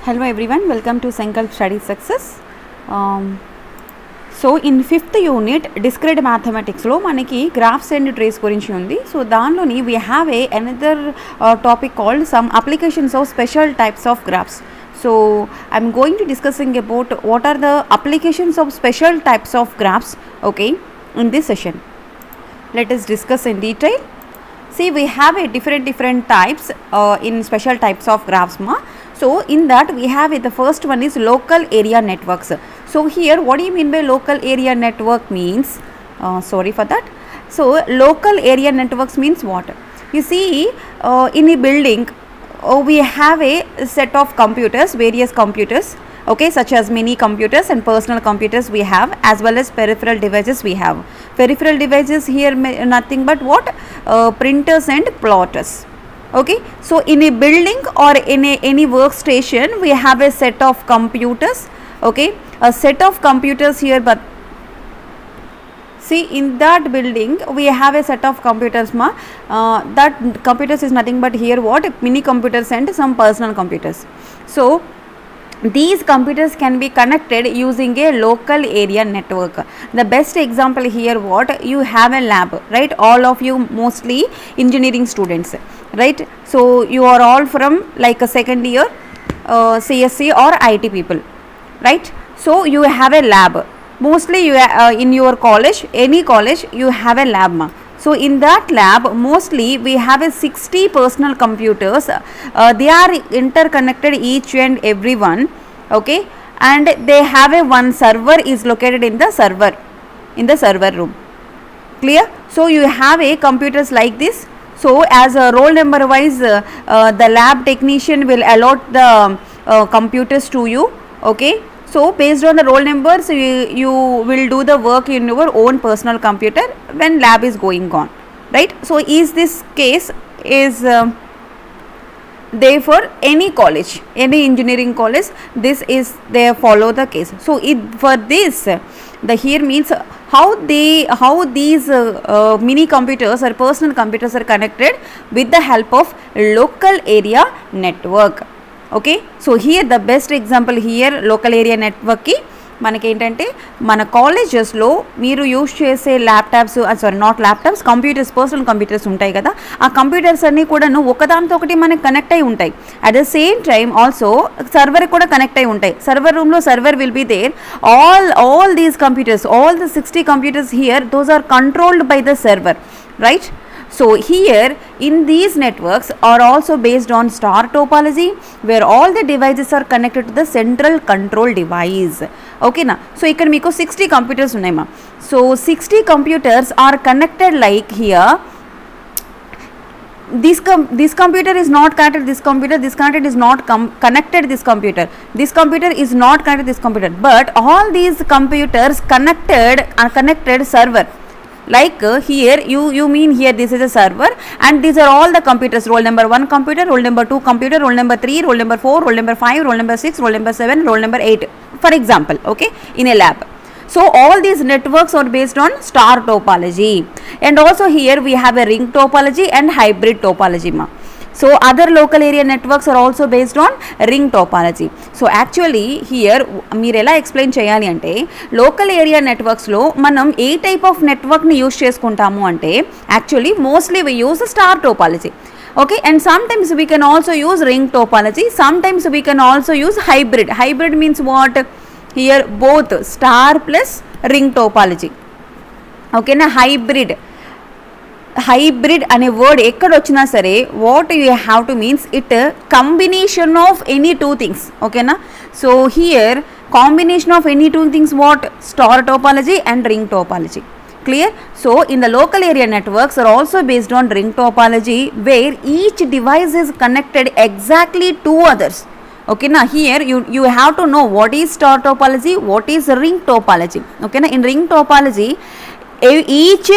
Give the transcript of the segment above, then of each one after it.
Hello everyone, welcome to SankalpStudySuccess. So in 5th unit Discrete Mathematics lo manaki graphs and trace gurinchi undi. So danloni we have another topic called some applications of special types of graphs. So I am going to discussing about what are the applications of special types of graphs, okay, in this session. Let us discuss in detail. See, we have a different types in special types of graphs ma. So in that we have the first one is local area networks. So here what do you mean by local area network means? Sorry for that. So local area networks means what? You see, in a building we have a set of computers, various computers, okay, such as mini computers and personal computers we have, as well as peripheral devices we have. Peripheral devices here nothing but what? Printers and plotters. Okay, so in a building or in any workstation we have a set of computers, okay, a set of computers here, but see in that building we have a set of computers ma, that computers is nothing but here what? Mini computers and some personal computers. So these computers can be connected using a local area network. The best example here what? You have a lab, right? All of you mostly engineering students, right? So you are all from like a second year CSE or IT people, right? So you have a lab. Mostly you in your college, any college you have a lab ma. So in that lab mostly we have a 60 personal computers, they are interconnected each and every one, okay, and they have a one server is located in the server room. Clear? So you have a computers like this. So as a roll number wise the lab technician will allot the computers to you, okay. So based on the roll numbers you will do the work in your own personal computer when lab is going on, right? So is this case is there for any college, any engineering college, this is they follow the case. So for this the here means how these mini computers or personal computers are connected with the help of local area network. Okay, so here the best example here local area network ki మనకి ఏంటంటే మన కాలేజెస్లో మీరు use చేసే laptops, sorry not laptops, computers, personal computers ఉంటాయి కదా, ఆ computers అన్నీ కూడాను ఒకదానితో ఒకటి మనకి కనెక్ట్ అయి ఉంటాయి. At the same time also server కూడా కనెక్ట్ అయి ఉంటాయి. సర్వర్ రూమ్లో server will be there. All these computers, all the 60 computers here, those are controlled by the server, right? So here in these networks are also based on star topology, where all the devices are connected to the central control device. Okay na? So ikkada meeku 60 computers unnai ma. So 60 computers are connected like here. This computer is not connected to this computer, this computer is not connected to this computer is not connected to this computer, but all these computers are connected server. Like here you mean here this is a server and these are all the computers, roll number 1 computer, roll number 2 computer, roll number 3, roll number 4, roll number 5, roll number 6, roll number 7, roll number 8, for example, okay, in a lab. So all these networks are based on star topology, and also here we have a ring topology and hybrid topology ma. So other local area networks are also based on ring topology. So actually here మీరు ఎలా explain చేయాలి అంటే local area నెట్వర్క్స్లో మనం ఏ type of నెట్వర్క్ని use చేసుకుంటాము అంటే actually mostly we use star topology, okay, and sometimes we can also use ring topology, sometimes we can also use hybrid means what? Here both star plus ring topology, okay na. Hybrid అనే word ఎక్కడ వచ్చినా సరే what you have to means it combination of any two things, ఓకేనా. So here combination of any two things what? Star topology and ring topology. Clear? So in the local area networks are also based on ring topology, where each device is connected exactly to others, okay na. Here you have to know what is star topology, what is ring topology, okay na. In ring topology each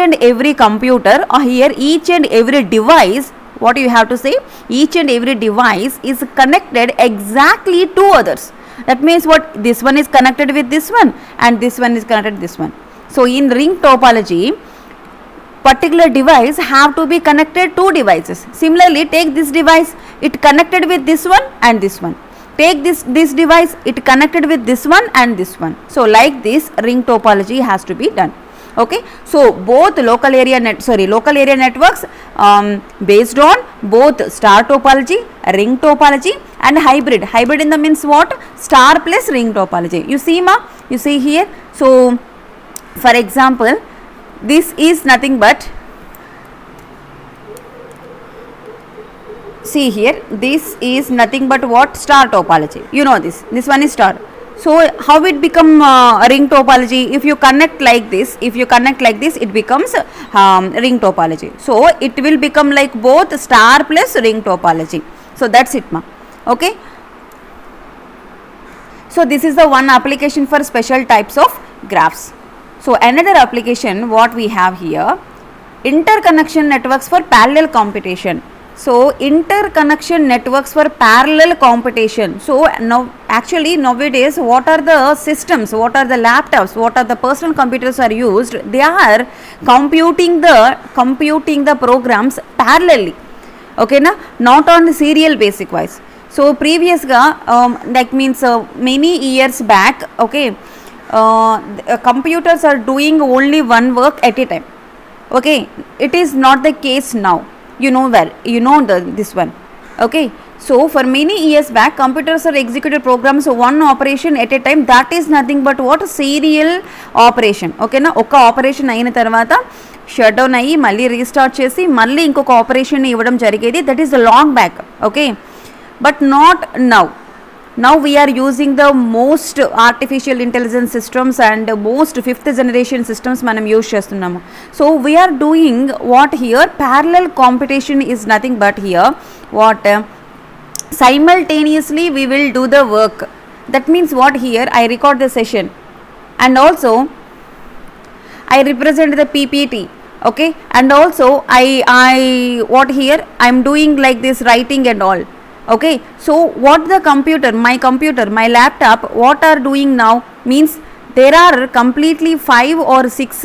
and every computer, or here each and every device, what you have to say, each and every device is connected exactly to others. That means what? This one is connected with this one and this one is connected with this one. So in ring topology particular device have to be connected two devices. Similarly, take this device, it connected with this one and this one. Take this device, it connected with this one and this one. So like this ring topology has to be done. Okay, so both local area networks based on both star topology, ring topology and hybrid in the means what, star plus ring topology. You see ma, you see here. So for example, this is nothing but, see here, this is nothing but what, star topology. You know this one is star. So how it become ring topology? If you connect like this, it becomes ring topology. So it will become like both star plus ring topology. So that's it ma. Okay, so this is the one application for special types of graphs. So another application what we have here, interconnection networks for parallel computation. So interconnection networks for parallel computation. So now actually nowadays what are the systems, what are the laptops, what are the personal computers are used, they are computing the programs parallelly. Okay na, not on the serial basic wise. So previous ga like means many years back, okay, computers are doing only one work at a time. Okay, it is not the case now. You know well, you know this one. Okay, so for many years back computers are executed programs one operation at a time. That is nothing but what, serial operation. Okay na, oka operation ayina tarvata shut down ayi malli restart chesi malli inkoka operation ivvadam jarigedi. That is long back. Okay, but not now. Now we are using the most artificial intelligence systems and most 5th generation systems manam use chestunnam. So we are doing what here, parallel computation is nothing but here what, simultaneously we will do the work. That means what, here I record the session and also I represent the PPT. Okay, and also I what here I am doing like this writing and all. Okay, so what the computer, my laptop, what are doing now means there are completely 5 or 6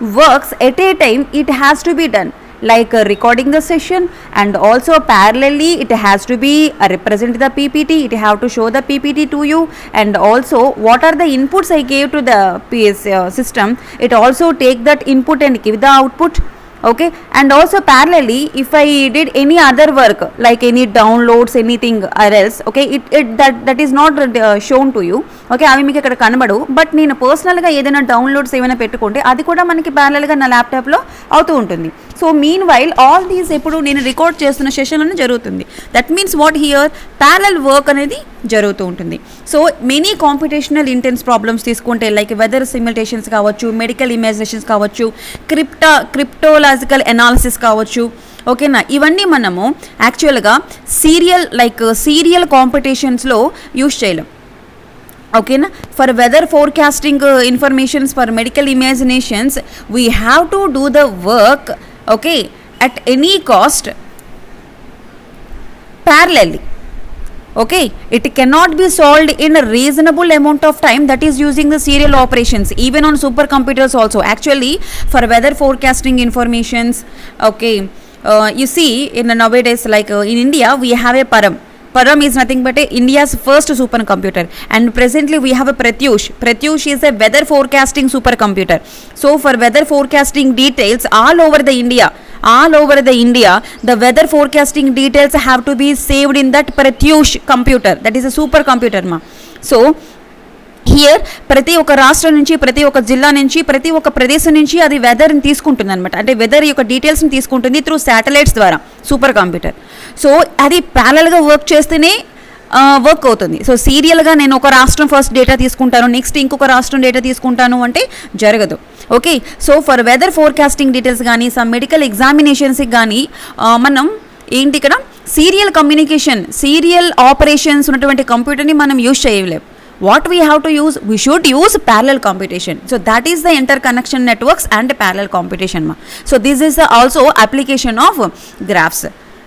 works at a time. It has to be done, like recording the session, and also parallelly it has to be represent the PPT, it have to show the PPT to you, and also what are the inputs I gave to the PS system, it also take that input and give the output. Okay, and also parallelly if I did any other work like any downloads, anything or else, okay, that is not shown to you. Okay, అవి మీకు ఇక్కడ కనబడు. But నేను పర్సనల్గా ఏదైనా downloads ఏమైనా పెట్టుకుంటే అది కూడా మనకి ప్యారలల్గా నా ల్యాప్టాప్లో అవుతూ ఉంటుంది. So mean while all these ఎప్పుడు నేను రికార్డ్ చేస్తున్న సెషన్లోనే జరుగుతుంది. That means what here, parallel work అనేది జరుగుతూ ఉంటుంది. So many computational intense problems తీసుకుంటే లైక్ వెదర్ సిమ్యులేషన్స్ కావచ్చు, మెడికల్ ఇమాజినేషన్స్ కావచ్చు, క్రిప్టోలాజికల్ ఎనాలిసిస్ కావచ్చు. ఓకేనా, ఇవన్నీ మనము యాక్చువల్గా సీరియల్ కాంపిటీషన్స్లో యూజ్ చేయలేం. ఓకేనా, for weather forecasting informations, for medical imaginations we have to do the work, okay, at any cost parallelly. Okay, it cannot be solved in a reasonable amount of time, that is using the serial operations even on supercomputers also. Actually for weather forecasting informations, okay, you see in nowadays like in India we have a Param is nothing but India's first supercomputer, and presently we have a Pratyush is a weather forecasting supercomputer. So for weather forecasting details all over the India, the weather forecasting details have to be saved in that Pratyush computer, that is a supercomputer ma. So here ప్రతి ఒక్క రాష్ట్రం నుంచి, ప్రతి ఒక్క జిల్లా నుంచి, ప్రతి ఒక్క ప్రదేశం నుంచి అది వెదర్ని తీసుకుంటుంది అనమాట. అంటే వెదర్ యొక్క డీటెయిల్స్ని తీసుకుంటుంది త్రూ శాటిలైట్స్ ద్వారా సూపర్ కంప్యూటర్. సో అది ప్యారలల్గా వర్క్ చేస్తేనే వర్క్ అవుతుంది. సో సీరియల్గా నేను ఒక రాష్ట్రం ఫస్ట్ డేటా తీసుకుంటాను, నెక్స్ట్ ఇంకొక రాష్ట్రం డేటా తీసుకుంటాను అంటే జరగదు. Okay, so for weather forecasting details కానీ, సమ్ మెడికల్ ఎగ్జామినేషన్స్కి కానీ మనం ఏంటి ఇక్కడ సీరియల్ కమ్యూనికేషన్, సీరియల్ ఆపరేషన్స్ ఉన్నటువంటి కంప్యూటర్ని మనం యూజ్ చేయలేము. What we have to use, we should use parallel computation. So that is the interconnection networks and parallel computation ma. So this is also application of graphs.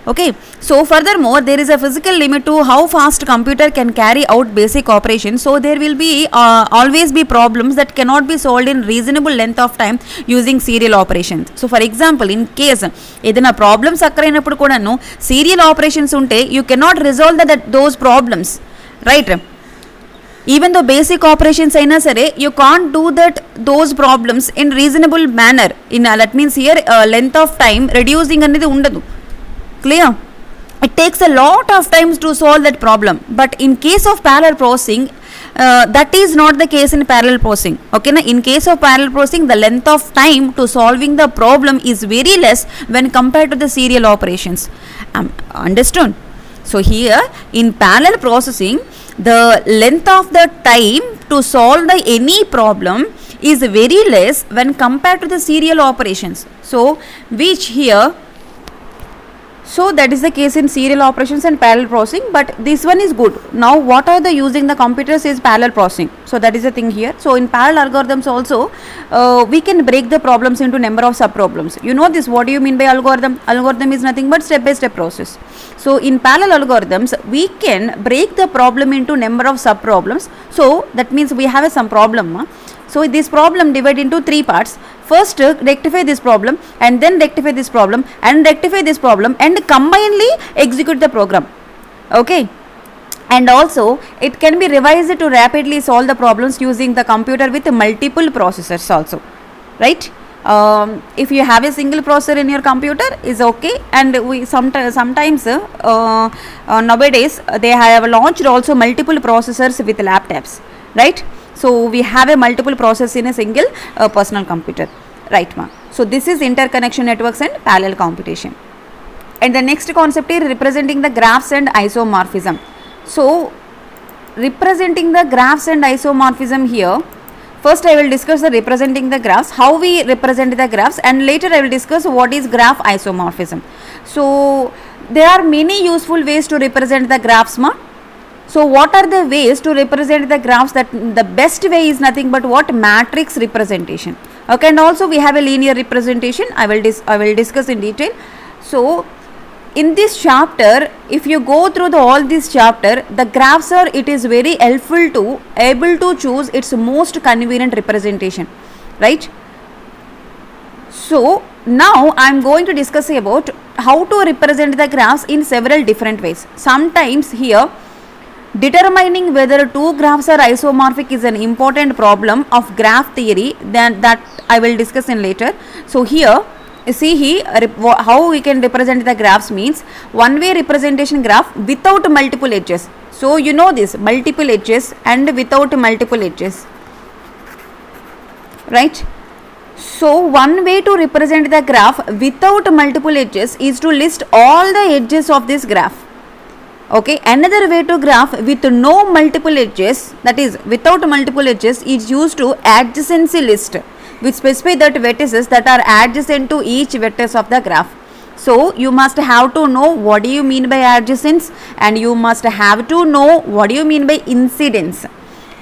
Okay, so furthermore there is a physical limit to how fast computer can carry out basic operations, so there will be always be problems that cannot be solved in reasonable length of time using serial operations. So for example, in case ఏదైనా problems అక్కరైనప్పుడు కూడాను serial operations ఉంటే you cannot resolve those problems, right? Even though basic operations అయినా సరే you can't do those problems in reasonable manner. In that means here length of time reducing అనేది ఉండదు. Clear? It takes a lot of times to solve that problem, but in case of parallel processing, that is not the case in parallel processing. Okay, na? In case of parallel processing, the length of time to solving the problem is very less when compared to the serial operations. Understood? So here in parallel processing, the length of the time to solve any problem is very less when compared to the serial operations. So which here, so that is the case in serial operations and parallel processing, but this one is good. Now what are the using the computers is parallel processing, so that is the thing here. So in parallel algorithms also we can break the problems into number of sub problems. You know this, what do you mean by algorithm? Algorithm is nothing but step by step process. So in parallel algorithms we can break the problem into number of sub problems. So that means we have some problem. So this problem divided into three parts. First rectify this problem, and then rectify this problem, and rectify this problem, and combinedly execute the program. Okay, and also it can be revised to rapidly solve the problems using the computer with multiple processors also, right? If you have a single processor in your computer is okay, and we sometimes nowadays they have launched also multiple processors with laptops, right? So we have a multiple process in a single personal computer, right ma? So this is interconnection networks and parallel computation. And the next concept is representing the graphs and isomorphism. So representing the graphs and isomorphism here, first I will discuss the representing the graphs, how we represent the graphs, and later I will discuss what is graph isomorphism. So there are many useful ways to represent the graphs ma. So what are the ways to represent the graphs? That the best way is nothing but what? Matrix representation. Okay, and also we have a linear representation. I will discuss in detail. So in this chapter, if you go through all this chapter, the graphs are, it is very helpful to able to choose its most convenient representation, right? So now I am going to discuss about how to represent the graphs in several different ways. Sometimes here determining whether two graphs are isomorphic is an important problem of graph theory, then that I will discuss in later. So here see here how we can represent the graphs means one way representation graph without multiple edges. So you know this, multiple edges and without multiple edges, right? So one way to represent the graph without multiple edges is to list all the edges of this graph. Okay, another way to graph with no multiple edges, that is without multiple edges, is used to adjacency list, which specify that vertices that are adjacent to each vertex of the graph. So you must have to know what do you mean by adjacence, and you must have to know what do you mean by incidence.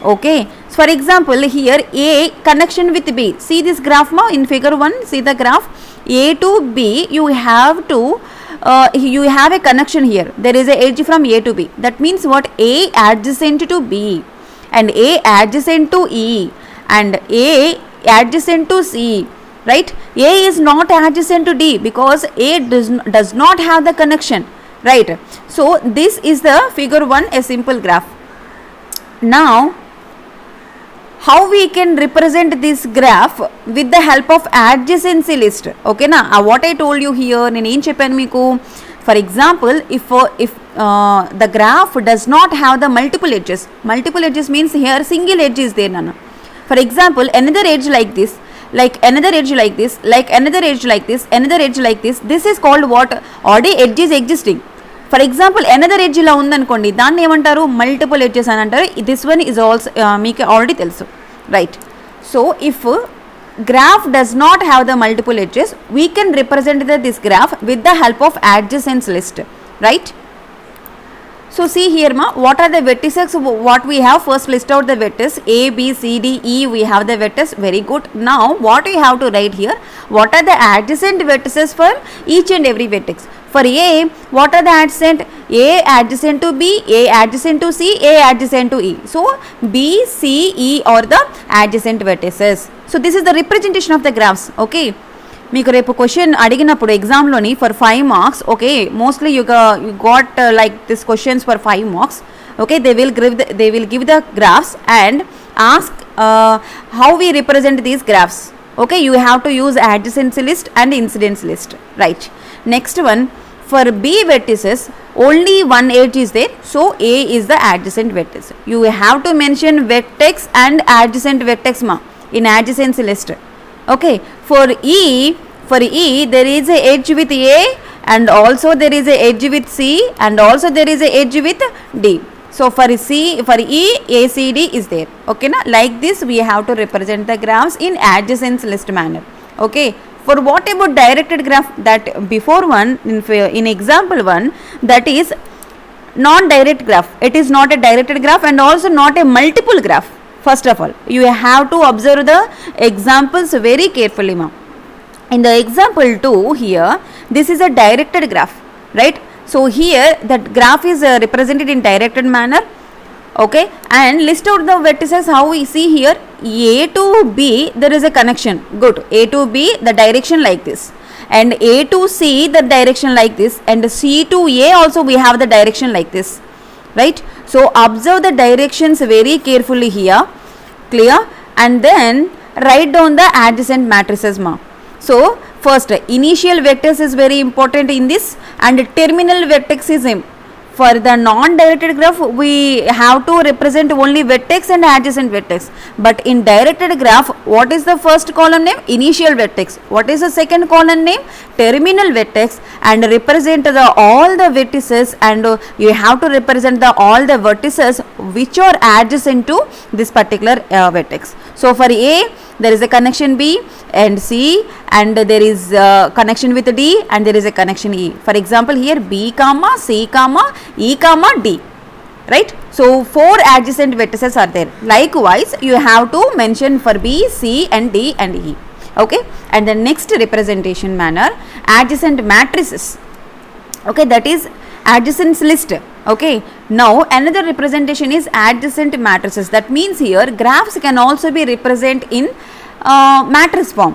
Okay, so for example here A connection with B, see this graph ma in figure 1, see the graph A to B, you have to you have a connection here, there is a edge from A to B, that means what? A adjacent to B, and A adjacent to E, and A adjacent to C, right? A is not adjacent to D because A does not have the connection, right? So this is the figure 1, a simple graph. Now how we can represent this graph with the help of adjacency list? Okay na, what I told you here, nenu em cheppanu meeku. For example, if the graph does not have the multiple edges means here single edge is there nana. For example, another edge like this, like another edge like this, like another edge like this, another edge like this is called what? Already edge is existing. For example, another edge ఇలా ఉందనుకోండి, దాన్ని ఏమంటారు? Multiple edges అని అంటారు. This one is also మీకు already తెలుసు, right? So if graph does not have the multiple edges, we can represent this graph with the help of adjacent list, right? So see here ma, what are the vertices what we have? First list out the vertex A, B, C, D, E, we have the vertex, very good. Now what we have to write here, what are the adjacent vertices for each and every vertex? For A, what are the adjacent? A adjacent to B, A adjacent to C, A adjacent to E. So B, C, E are the adjacent vertices. So this is the representation of the graphs. Okay. మీకు రేపు question అడిగినప్పుడు ఎగ్జామ్లోని for 5 marks okay mostly you got like this questions for 5 marks okay they will give the graphs and ask how we represent these graphs okay you have to use adjacency list and incidence list, right? Next one, for B vertices only one edge is there, so A is the adjacent vertex. You have to mention vertex and adjacent vertex in adjacency list. Okay, for E there is a edge with A and also there is a edge with C and also there is a edge with D. So for E, ACD is there. Okay na, like this we have to represent the graphs in adjacency list manner. Okay, for what about directed graph? That before one in example 1, that is non-direct graph. It is not a directed graph and also not a multiple graph. First of all, you have to observe the examples very carefully, ma'am. In the example 2 here, this is a directed graph, right? So here that graph is represented in directed manner. Okay, and list out the vertices. How we see here, A to B there is a connection. Good. A to B the direction like this, and A to C the direction like this, and C to A also we have the direction like this, right? So observe the directions very carefully here, clear, and then write down the adjacent matrices, ma. So first initial vectors is very important in this, and terminal vertex is for the non-directed graph we have to represent only vertex and adjacent vertex, but in directed graph what is the first column name? Initial vertex. What is the second column name? Terminal vertex, and represent the all the vertices, and you have to represent the all the vertices which are adjacent to this particular vertex. So for A there is a connection B and C, and there is a connection with D, and there is a connection E. For example here B comma C comma E comma D, right? So 4 adjacent vertices are there. Likewise you have to mention for B, C and D and E. Okay, and the next representation manner, adjacent matrices. Okay, that is adjacent list. Okay, now another representation is adjacent matrices. That means here graphs can also be represented in matrix form.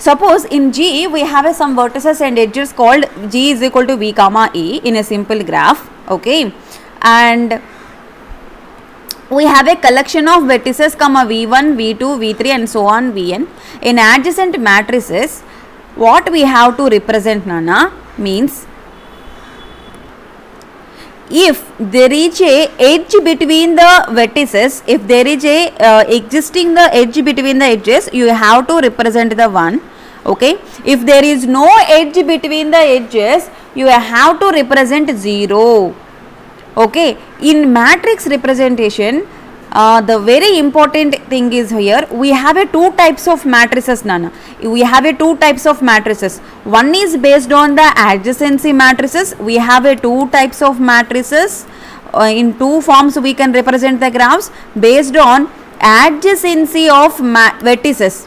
Suppose in G we have some vertices and edges called G is equal to V comma E in a simple graph. Okay, and we have a collection of vertices comma V1, V2, V3 and so on Vn. In adjacent matrices what we have to represent, Nana, means if there is a edge between the vertices, if there is a existing the edge between the edges, you have to represent the 1. Okay, if there is no edge between the edges, you have to represent 0. Okay, in matrix representation the very important thing is here we have a 2 types of matrices, Nana. We have a 2 types of matrices. One is based on the adjacency matrices. We have a 2 types of matrices. In 2 forms we can represent the graphs based on adjacency of vertices.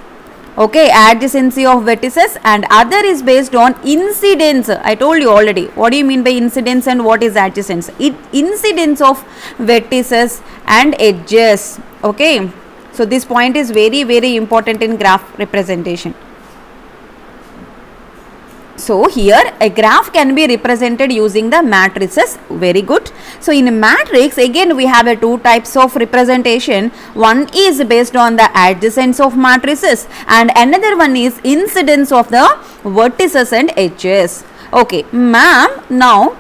Okay, adjacency of vertices, and other is based on incidence. I told you already. What do you mean by incidence and what is adjacence? Incidence of vertices and edges. Okay, so this point is very very important in graph representation. So here a graph can be represented using the matrices. Very good. So in a matrix again we have a 2 types of representation. One is based on the adjacence of matrices, and another one is incidence of the vertices and edges. Okay, ma'am, now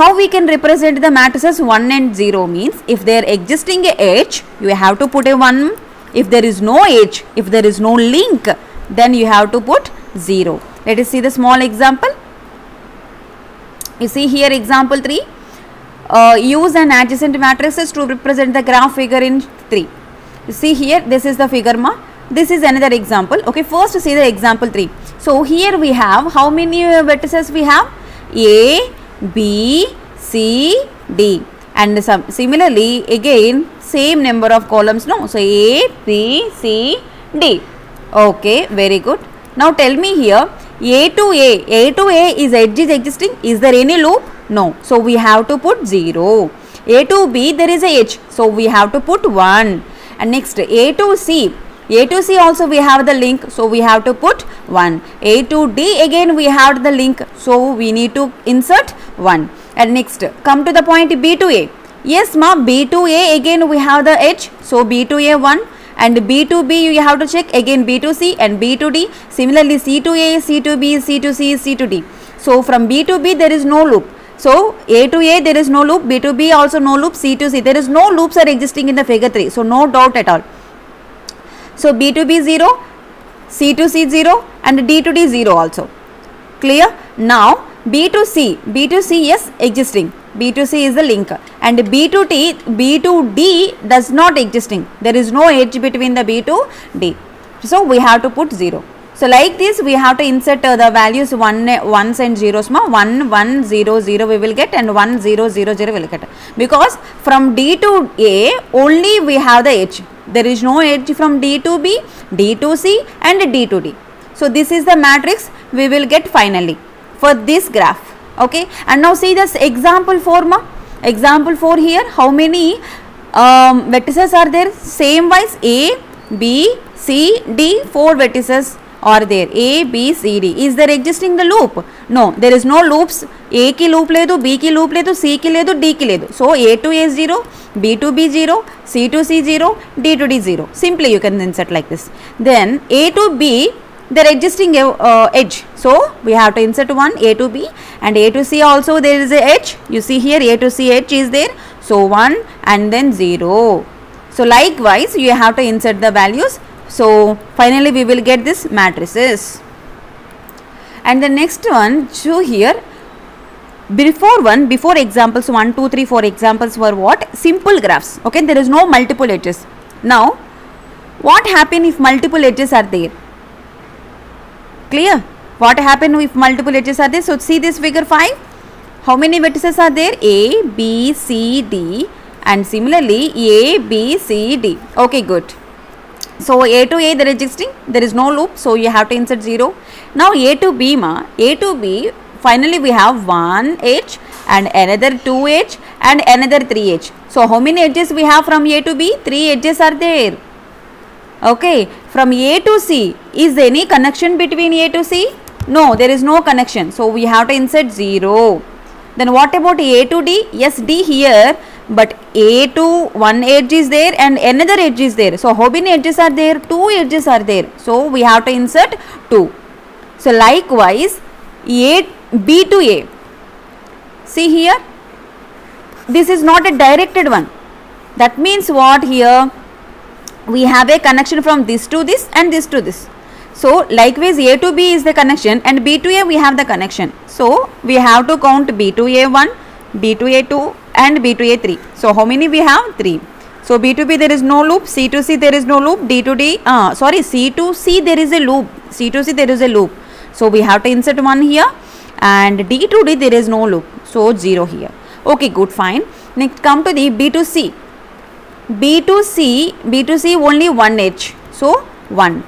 how we can represent the matrices 1 and 0 means if there existing a edge you have to put a 1. If there is no edge, if there is no link, then you have to put 0. Let us see the small example. You see here example 3. Use an adjacent matrices to represent the graph figure in 3. You see here this is the figure, ma. This is another example. Okay, first see the example 3. So here we have how many vertices we have? A, B, C, D, and similarly again same number of columns, no? So A, B, C, D. Okay, very good. Now tell me here, A to A is edge is existing. Is there any loop? No. So we have to put 0. A to B there is a edge. So we have to put 1. And next A to C. A to C also we have the link. So we have to put 1. A to D again we have the link. So we need to insert 1. And next come to the point B to A. Yes ma, B to A again we have the edge. So B to A 1. And B to B you have to check again B to C and B to D. Similarly C to A, C to B, C to C, C to D. So from B to B there is no loop. So A to A there is no loop, B to B also no loop, C to C there is no loops are existing in the figure 3. So no doubt at all. So B to B 0, C to C 0 and D to D 0 also. Clear? Now B to C yes existing. B to C is the link and B to D does not existing. There is no edge between the B to D. So we have to put 0. So like this we have to insert the values 1s and 0s ma. 1 1 0 0 we will get and 1 0 0 0 we will get. Because from D to A only we have the edge. There is no edge from D to B, D to C and D to D. So this is the matrix we will get finally for this graph. Okay, and now see this example 4 ma. Example 4 here, how many vertices are there? Same wise A, B, C, D, 4 vertices are there. A, B, C, D. Is there existing the loop? No, there is no loops. A ki loop ledu, B ki loop ledu, C ki ledu, D ki ledu. So A to A 0, B to B 0, C to C 0, D to D 0. Simply you can insert like this. Then A to B there existing edge. So we have to insert 1 A to B and A to C also there is a edge. You see here A to C edge is there. So 1 and then 0. So likewise you have to insert the values. So finally we will get this matrices. And the next one, show here before examples 1, 2, 3, 4 examples were what? Simple graphs. Okay, there is no multiple edges. Now what happen if multiple edges are there? Clear? What happen if multiple edges are there? So see this figure 5. How many vertices are there? A, B, C, D and similarly A, B, C, D. Okay, good. So A to A there is existing. There is no loop. So you have to insert 0. Now A to B ma. A to B finally we have 1 edge and another 2 edge and another 3 edge. So how many edges we have from A to B? 3 edges are there. Okay, from A to C, is there any connection between A to C? No, there is no connection. So we have to insert 0. Then what about A to D? Yes, D here, but A to one edge is there and another edge is there. So how many edges are there? 2 edges are there. So we have to insert 2. So likewise, B to A. See here, this is not a directed one. That means what here? We have a connection from this to this and this to this. So likewise A to B is the connection and B to A we have the connection. So we have to count B to A1, B to A2 and B to A3. So how many we have? 3. So B to B there is no loop, C to C there is no loop, C to C there is a loop, C to C there is a loop. So we have to insert 1 here and D to D there is no loop. So 0 here. Okay, good, fine. Next come to the B to C. B to C only 1 edge. So 1.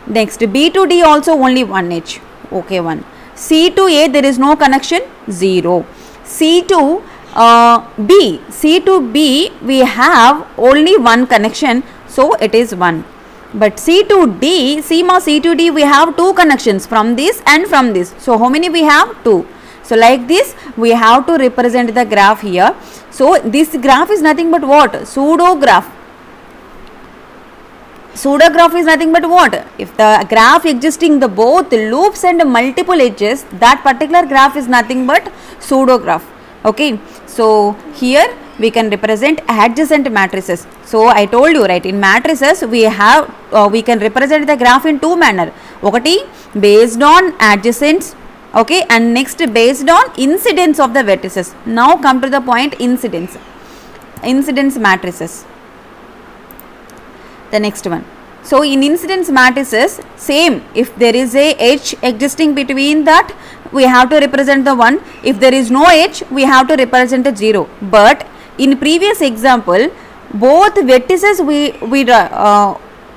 Next B to D also only 1 edge. Okay, 1. C to A there is no connection. 0. C to B we have only 1 connection. So it is 1. But C to D we have 2 connections from this and from this. So how many we have? 2. So like this we have to represent the graph here. So this graph is nothing but what? Pseudo graph. Pseudo graph is nothing but what? If the graph existing the both loops and multiple edges, that particular graph is nothing but pseudo graph. Okay. So here we can represent adjacent matrices. So I told you, right, in matrices we can represent the graph in 2 manner. Okati based on adjacents. Okay, and next based on incidence of the vertices. Now come to the point incidence matrices. The next one. So in incidence matrices, same, if there is a edge existing between that, we have to represent the 1. If there is no edge, we have to represent a 0. But in previous example, both vertices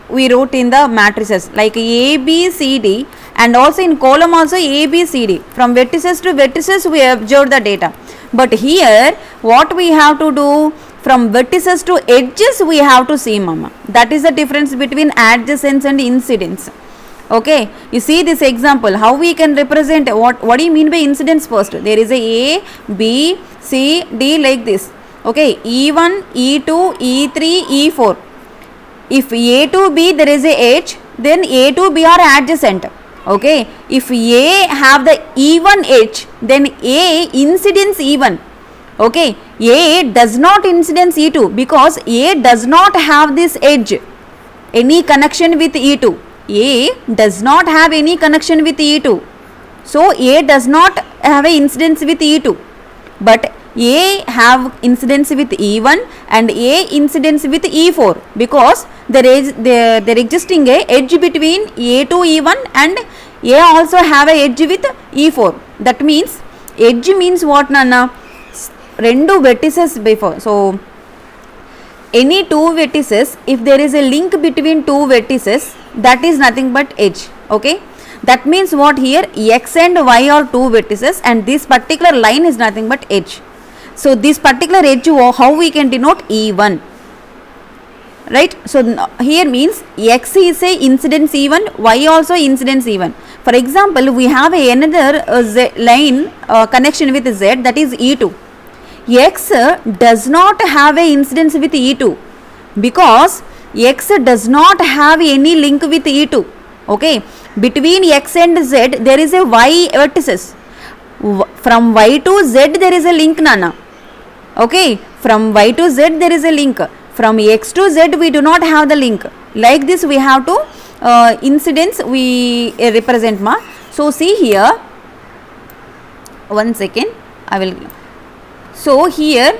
we wrote in the matrices like A, B, C, D, and also in column also A, B, C, D. From vertices to vertices we observe the data. But here what we have to do, from vertices to edges we have to see, mama. That is the difference between adjacents and incidence. Okay, you see this example, how we can represent, what do you mean by incidence first? There is a B, C, D like this. Okay, E1, E2, E3, E4. If A to B there is a H, then A to B are adjacent. Okay, if A have the E1 H, then A incidence E1. Okay, A does not incidence E2 because A does not have this edge, any connection with E2. A does not have any connection with E2. So A does not have a incidence with E2. But A have incidence with E1 and A incidence with E4 because there existing a edge between A to E1 and A also have a edge with E4. That means edge means what, Nana? Rendu vertices before. So any two vertices, if there is a link between two vertices, that is nothing but edge. Okay, that means what here, X and Y are two vertices and this particular line is nothing but edge. So this particular edge, how we can denote? E1, right? So here means X is a incidence E1, Y also incidence E1. For example, we have another Z line connection with Z, that is E2. X does not have a incidence with E2 because X does not have any link with E2. Okay, between X and Z there is a Y vertices. From Y to Z there is a link, Nana. Okay, from Y to Z there is a link. From X to Z we do not have the link. Like this we have to incidence we represent, ma. So see here, one second, I will. So here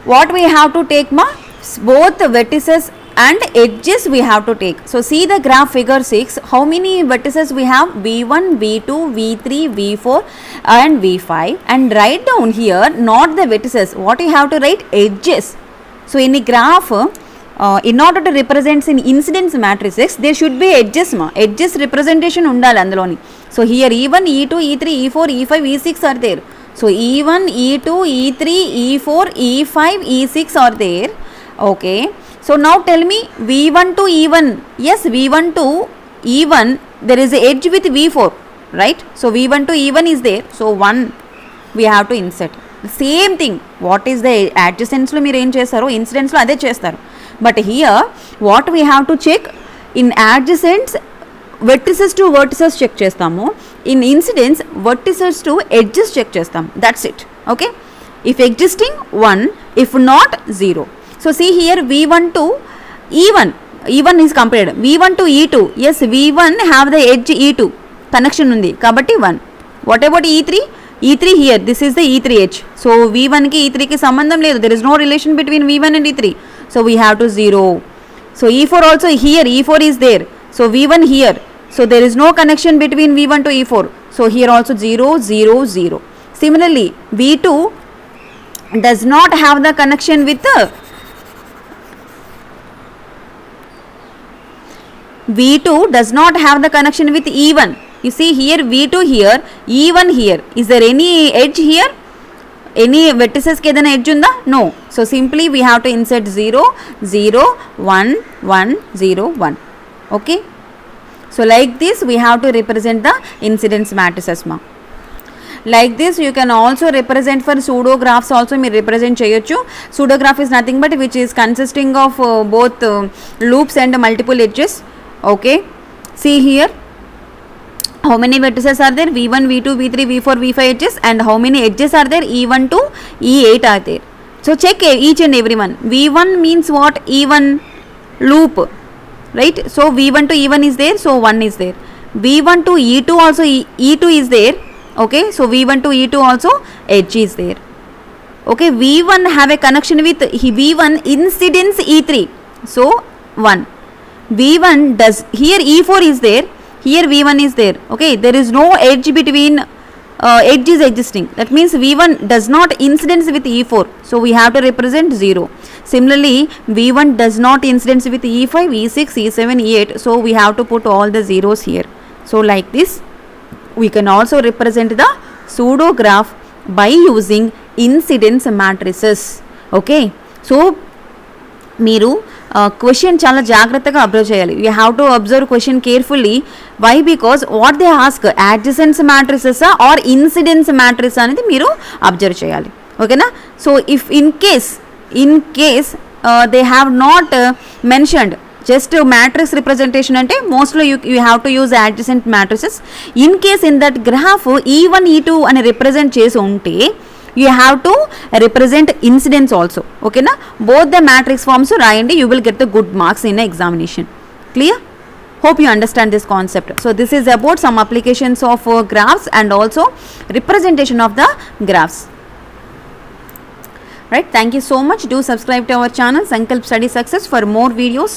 what we have to take, ma? Both vertices and edges we have to take. So see the graph figure 6, how many vertices we have? V1, V2, V3, V4 and V5, and write down here not the vertices, what you have to write? Edges. So in a graph, in order to represent in incidence matrices, there should be edges, ma. Edges representation undali andaloni. So here E1, E2, E3, E4, E5, E6 are there. So E1, E2, E3, E4, E5, E6 are there. Okay. So now tell me V1 to E1. Yes, V1 to E1 there is a edge with V4, right? So V1 to E1 is there. So 1 we have to insert. Same thing. What is the adjacents lo meer em chestaro, incidents lo ade chestaru. But here what we have to check, in adjacents vertices to vertices check chestamu, in incidents vertices to edges check chestam. That's it. Okay, if existing 1, if not 0. So see here V1 to E1, E1 is compared, V1 to E2, yes V1 have the edge E2 connection undi kabatti 1. What about E3? E3 here, this is the E3 edge. So V1 ki E3 ki sambandham ledu, there is no relation between V1 and E3. So we have to 0. So E4 also here, E4 is there. So V1 here. So there is no connection between V1 to E4. So here also 0, 0, 0. Similarly, V2 does not have the connection with V2 does not have the connection with E1. You see here V2 here, E1 here. Is there any edge here? Any vertices ke edge unda? No. So simply we have to insert 0, 0, 1, 1, 0, 1. Okay. So like this we have to represent the incidence matrices, ma. Like this you can also represent for pseudographs also me represent cheyochu. Pseudograph is nothing but which is consisting of both loops and multiple edges. Okay, see here how many vertices are there? V1, V2, V3, V4, V5 edges, and how many edges are there? E1 to E8 are there. So check each and every one. V1 means what? E1 loop, right? So V1 to E1 is there, so 1 is there. V1 to E2 also E2 is there. Okay, so V1 to E2 also edge is there. Okay, V1 have a connection with V1 incidence E3, so 1. V1 does, here E4 is there, here V1 is there. Okay, there is no edge between edge is existing. That means V1 does not incidence with E4. So we have to represent 0. Similarly, V1 does not incidence with E5, E6, E7, E8. So we have to put all the zeros here. So like this, we can also represent the pseudo graph by using incidence matrices. Okay. So మీరు question చాలా జాగ్రత్తగా observe చేయాలి. You have to observe question carefully. Why? Because what they ask adjacency matrices or incidence matrix అనేది మీరు observe చేయాలి. ఓకేనా? So if in case they have not mentioned just matrix representation అంటే mostly you have to use adjacent matrices. In case in that graph E1 E2 అని represent చేసి ఉంటే you have to represent incidence also. Okay na? Both the matrix forms రాయండి, you will get the good marks in the examination. Clear? Hope you understand this concept. So this is about some applications of graphs and also representation of the graphs. Right? Thank you so much. Do subscribe to our channel Sankalp Study Success for more videos.